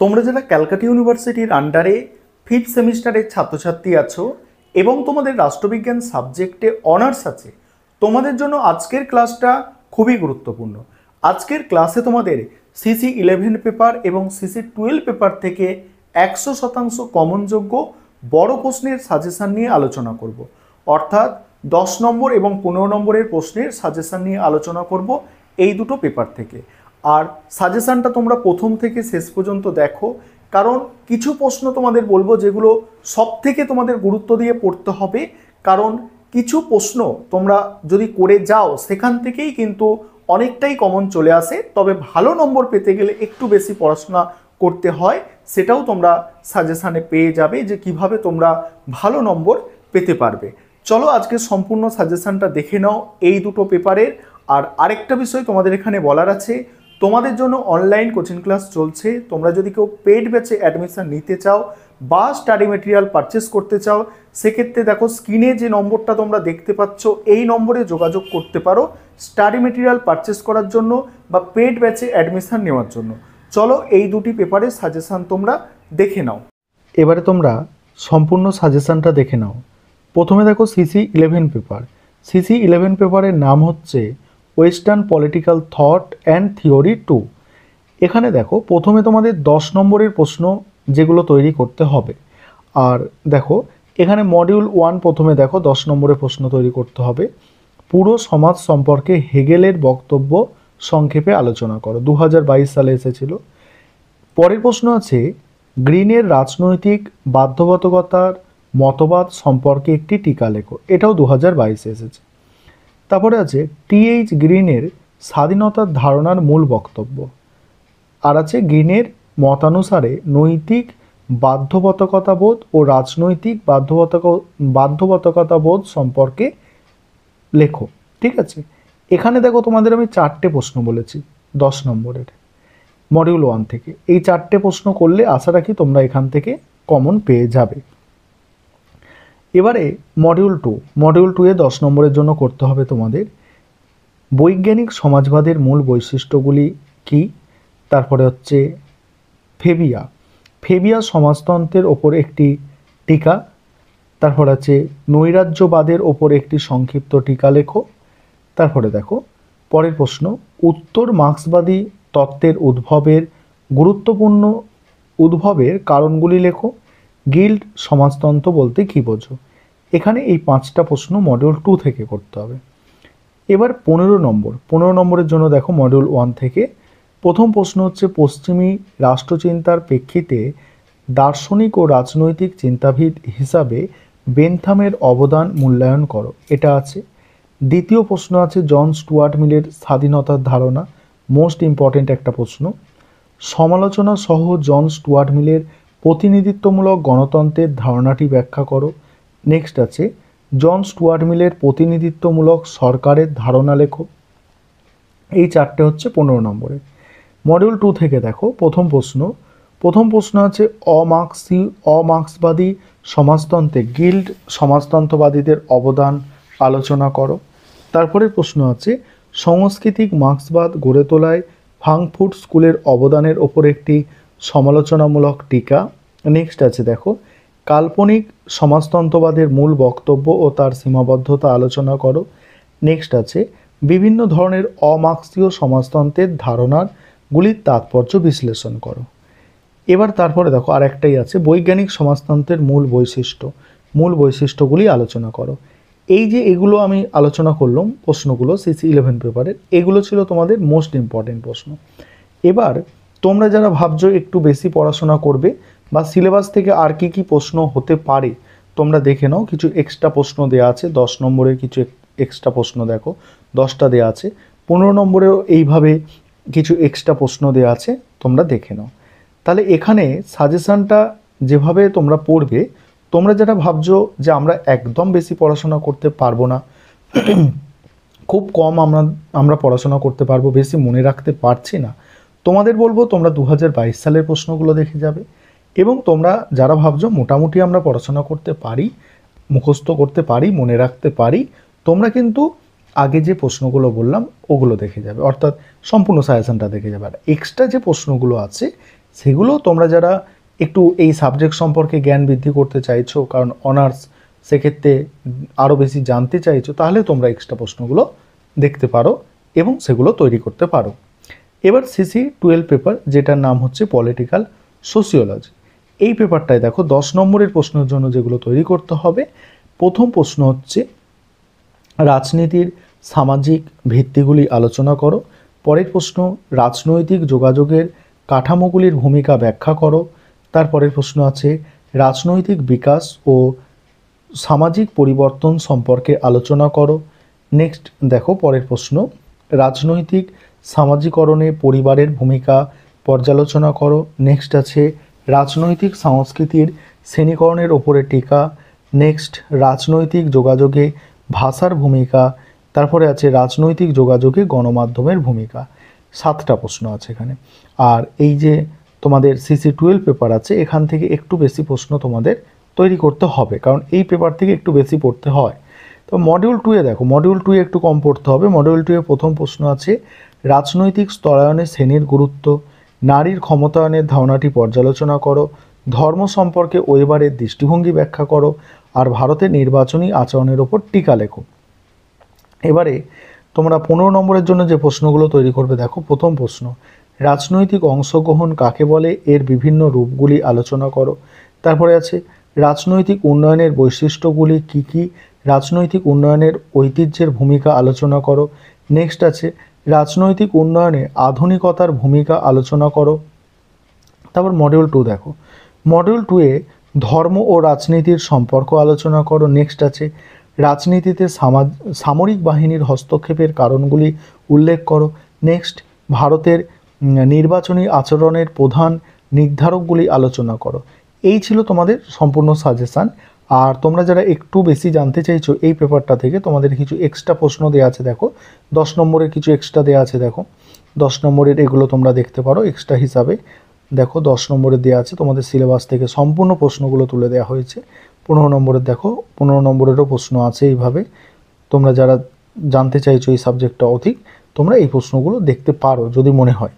তোমরা যারা ক্যালকাটা ইউনিভার্সিটির আন্ডারে 5th সেমিস্টারের ছাত্রছাত্রী আছো এবং তোমাদের রাষ্ট্রবিজ্ঞান সাবজেক্টে অনার্স আছে, তোমাদের জন্য আজকের ক্লাসটা খুবই গুরুত্বপূর্ণ। আজকের ক্লাসে তোমাদের সিসি 11 পেপার এবং সিসি 12 পেপার থেকে 100% কমনযোগ্য বড় প্রশ্নের সাজেশান নিয়ে আলোচনা করব। অর্থাৎ 10 নম্বর এবং 15 নম্বরের প্রশ্নের সাজেশান নিয়ে আলোচনা করব এই দুটো পেপার থেকে। আর সাজেশানটা তোমরা প্রথম থেকে শেষ পর্যন্ত দেখো, কারণ কিছু প্রশ্ন তোমাদের বলবো যেগুলো সব থেকে তোমাদের গুরুত্ব দিয়ে পড়তে হবে। কারণ কিছু প্রশ্ন তোমরা যদি করে যাও সেখান থেকেই কিন্তু অনেকটাই কমন চলে আসে, তবে ভালো নম্বর পেতে গেলে একটু বেশি পড়াশোনা করতে হয়। সেটাও তোমরা সাজেশানে পেয়ে যাবে যে কিভাবে তোমরা ভালো নম্বর পেতে পারবে। চলো আজকে সম্পূর্ণ সাজেশানটা দেখে নাও এই দুটো পেপারের। আর আরেকটা বিষয় তোমাদের এখানে বলার আছে, তোমাদের জন্য অনলাইন কোচিং ক্লাস চলছে। তোমরা যদি কেউ পেড ব্যাচে অ্যাডমিশন নিতে চাও বা স্টাডি মেটেরিয়াল পারচেস করতে চাও, সেক্ষেত্রে দেখো স্ক্রিনে যে নম্বরটা তোমরা দেখতে পাচ্ছ এই নম্বরে যোগাযোগ করতে পারো স্টাডি মেটেরিয়াল পারচেস করার জন্য বা পেড ব্যাচে অ্যাডমিশন নেওয়ার জন্য। চলো এই দুটি পেপারের সাজেশান তোমরা দেখে নাও। এবারে তোমরা সম্পূর্ণ সাজেশানটা দেখে নাও। প্রথমে দেখো সিসি 11 পেপার। সিসি 11 পেপারের নাম হচ্ছে western political thought and theory 2। এখানে দেখো প্রথমে তোমাদের 10 নম্বরের প্রশ্ন যেগুলো তৈরি করতে হবে। আর দেখো এখানে মডিউল 1 প্রথমে দেখো 10 নম্বরের প্রশ্ন তৈরি করতে হবে। পুরো সমাজ সম্পর্কে হেগেলের বক্তব্য সংক্ষেপে আলোচনা করো, 2022 সালে এসেছিল। পরের প্রশ্ন আছে গ্রিনের রাজনৈতিক বাধ্যবাধকতার মতবাদ সম্পর্কে একটি টিকা লেখো, এটাও 2022 এসেছে। তারপরে আছে টি.এইচ. গ্রিনের স্বাধীনতার ধারণার মূল বক্তব্য। আর আছে গ্রিনের মতানুসারে নৈতিক বাধ্যবাধকতাবোধ ও রাজনৈতিক বাধ্যবাধকতাবোধ সম্পর্কে লেখো। ঠিক আছে, এখানে দেখো তোমাদের আমি 4টে প্রশ্ন বলেছি 10 নম্বরের মডিউল 1 থেকে। এই 4টে প্রশ্ন করলে আশা রাখি তোমরা এখান থেকে কমন পেয়ে যাবে। এবারে মডিউল 2 এ 10 নম্বরের জন্য করতে হবে তোমাদের বৈজ্ঞানিক সমাজবাদের মূল বৈশিষ্ট্যগুলি কি। তারপরে হচ্ছে ফেবিয়া সমাজতন্ত্রের ওপর একটি টিকা। তারপর আছে নৈরাজ্যবাদের ওপর একটি সংক্ষিপ্ত টিকা লেখো। তারপরে দেখো পরের প্রশ্ন উত্তর মার্ক্সবাদী তত্ত্বের উদ্ভবের কারণগুলি লেখো। গিল্ড সমাজতন্ত্র বলতে কী বোঝো। এখানে এই 5টা প্রশ্ন মডিউল 2 থেকে করতে হবে। এবার 15 নম্বরের জন্য দেখো মডিউল 1 থেকে প্রথম প্রশ্ন হচ্ছে পশ্চিমী রাষ্ট্রচিন্তার প্রেক্ষিতে দার্শনিক ও রাজনৈতিক চিন্তাবিদ হিসাবে বেনথামের অবদান মূল্যায়ন করো, এটা আছে। দ্বিতীয় প্রশ্ন আছে জন স্টুয়ার্ট মিলের স্বাধীনতার ধারণা, মোস্ট ইম্পর্টেন্ট একটা প্রশ্ন। সমালোচনা সহ জন স্টুয়ার্ট মিলের প্রতিনিধিত্বমূলক গণতন্ত্রের ধারণাটি ব্যাখ্যা করো। নেক্সট আছে জন স্টুয়ার্ট মিলের প্রতিনিধিত্বমূলক সরকারের ধারণা লেখো। এই 4টে হচ্ছে 15 নম্বরের। মডিউল 2 থেকে দেখো প্রথম প্রশ্ন আছে অমার্ক্সবাদী সমাজতন্ত্রে গিল্ড সমাজতন্ত্রবাদীদের অবদান আলোচনা করো। তারপরে প্রশ্ন আছে সাংস্কৃতিক মার্ক্সবাদ গড়ে তোলায় ফ্রাঙ্কফুর্ট স্কুলের অবদানের ওপর একটি সমালোচনামূলক টিকা। নেক্সট আছে দেখো কাল্পনিক সমাজতন্ত্রবাদের মূল বক্তব্য ও তার সীমাবদ্ধতা আলোচনা করো। নেক্সট আছে বিভিন্ন ধরনের অমার্ক্সীয় সমাজতন্ত্রের ধারণাগুলির তাৎপর্য বিশ্লেষণ করো। এবার তারপরে দেখো আর একটাই আছে বৈজ্ঞানিক সমাজতন্ত্রের মূল বৈশিষ্ট্যগুলি আলোচনা করো। এই যে এগুলো আমি আলোচনা করলাম প্রশ্নগুলো সিসি 11 পেপারের, এগুলো ছিল তোমাদের মোস্ট ইম্পর্টেন্ট প্রশ্ন। এবার তোমরা যারা ভাবছো একটু বেশি পড়াশোনা করবে বা সিলেবাস থেকে আর কি কি প্রশ্ন হতে পারে তোমরা দেখে নাও। কিছু এক্সট্রা প্রশ্ন দেওয়া আছে, 10 নম্বরের কিছু এক্সট্রা প্রশ্ন দেখো 10টা দেওয়া আছে। 15 নম্বরেও এইভাবে কিছু এক্সট্রা প্রশ্ন দেওয়া আছে, তোমরা দেখে নাও। তাহলে এখানে সাজেশানটা যেভাবে তোমরা পড়বে, তোমরা যেটা ভাবছো যে আমরা একদম বেশি পড়াশোনা করতে পারবো না, খুব কম আমরা পড়াশোনা করতে পারবো, বেশি মনে রাখতে পারছি না, তোমাদের বলবো তোমরা 2022 সালের প্রশ্নগুলো দেখে যাবে। এবং তোমরা যারা ভাবছো মোটামুটি আমরা পড়াশোনা করতে পারি, মুখস্থ করতে পারি, মনে রাখতে পারি, তোমরা কিন্তু আগে যে প্রশ্নগুলো বললাম ওগুলো দেখে যাবে, অর্থাৎ সম্পূর্ণ সাজেশনটা দেখে যাবে। আর এক্সট্রা যে প্রশ্নগুলো আছে সেগুলো তোমরা যারা একটু এই সাবজেক্ট সম্পর্কে জ্ঞান বৃদ্ধি করতে চাইছো, কারণ অনার্স, সেক্ষেত্রে আরও বেশি জানতে চাইছো, তাহলে তোমরা এক্সট্রা প্রশ্নগুলো দেখতে পারো এবং সেগুলো তৈরি করতে পারো। এবার সিসি 12 পেপার, যেটার নাম হচ্ছে পলিটিক্যাল সোসিওলজি। এই পেপারটায় দেখো 10 নম্বরের প্রশ্নের জন্য যেগুলো তৈরি করতে হবে, প্রথম প্রশ্ন হচ্ছে রাজনীতির সামাজিক ভিত্তিগুলি আলোচনা করো। পরের প্রশ্ন রাজনৈতিক যোগাযোগের কাঠামোগুলির ভূমিকা ব্যাখ্যা করো। তারপরের প্রশ্ন আছে রাজনৈতিক বিকাশ ও সামাজিক পরিবর্তন সম্পর্কে আলোচনা করো। নেক্সট দেখো পরের প্রশ্ন রাজনৈতিক সামাজিকরণে পরিবারের ভূমিকা পর্যালোচনা করো। নেক্সট আছে রাজনৈতিক সংস্কৃতির শ্রেণীকরণের ওপরে টিকা। নেক্সট রাজনৈতিক যোগাযোগে ভাষার ভূমিকা। তারপরে আছে রাজনৈতিক যোগাযোগে গণমাধ্যমের ভূমিকা। 7টা প্রশ্ন আছে এখানে। আর এই যে তোমাদের সিসি 12 পেপার আছে, এখান থেকে একটু বেশি প্রশ্ন তোমাদের তৈরি করতে হবে, কারণ এই পেপার থেকে একটু বেশি পড়তে হয়। তো মডিউল 2-এ দেখো, মডিউল 2-এ একটু কম পড়তে হবে। মডিউল 2-এ প্রথম প্রশ্ন আছে রাজনৈতিক স্তরায়নে শ্রেণীর গুরুত্ব, নারীর ক্ষমতায়নের ধারণাটি পর্যালোচনা করো, ধর্ম সম্পর্কে ওয়েবারের দৃষ্টিভঙ্গি ব্যাখ্যা করো, আর ভারতের নির্বাচনী আচরণের ওপর টিকা লেখো। এবারে তোমরা 15 নম্বরের জন্য যে প্রশ্নগুলো তৈরি করবে, দেখো প্রথম প্রশ্ন রাজনৈতিক অংশগ্রহণ কাকে বলে, এর বিভিন্ন রূপগুলি আলোচনা করো। তারপরে আছে রাজনৈতিক উন্নয়নের বৈশিষ্ট্যগুলি কী কী, রাজনৈতিক উন্নয়নের ঐতিহ্যের ভূমিকা আলোচনা করো। নেক্সট আছে রাজনৈতিক উন্নয়নে আধুনিকতার ভূমিকা আলোচনা করো। তারপর মডিউল 2 দেখো, মডিউল 2-এ ধর্ম ও রাজনীতির সম্পর্ক আলোচনা করো। নেক্সট আছে রাজনীতিতে সামরিক বাহিনীর হস্তক্ষেপের কারণগুলি উল্লেখ করো। নেক্সট ভারতের নির্বাচনী আচরণের প্রধান নির্ধারকগুলি আলোচনা করো। এই ছিল তোমাদের সম্পূর্ণ সাজেশান। আর তোমরা যারা একটু বেশি জানতে চাইছো এই পেপারটা থেকে, তোমাদের কিছু এক্সট্রা প্রশ্ন দেওয়া আছে দেখো, 10 নম্বরের কিছু এক্সট্রা দেওয়া আছে দেখো, 10 নম্বরের এগুলো তোমরা দেখতে পারো এক্সট্রা হিসাবে। দেখো 10 নম্বরের দেওয়া আছে, তোমাদের সিলেবাস থেকে সম্পূর্ণ প্রশ্নগুলো তুলে দেওয়া হয়েছে। 15 নম্বরের দেখো, 15 নম্বরেরও প্রশ্ন আছে এইভাবে। তোমরা যারা জানতে চাইছো এই সাবজেক্টটা অধিক, তোমরা এই প্রশ্নগুলো দেখতে পারো যদি মনে হয়।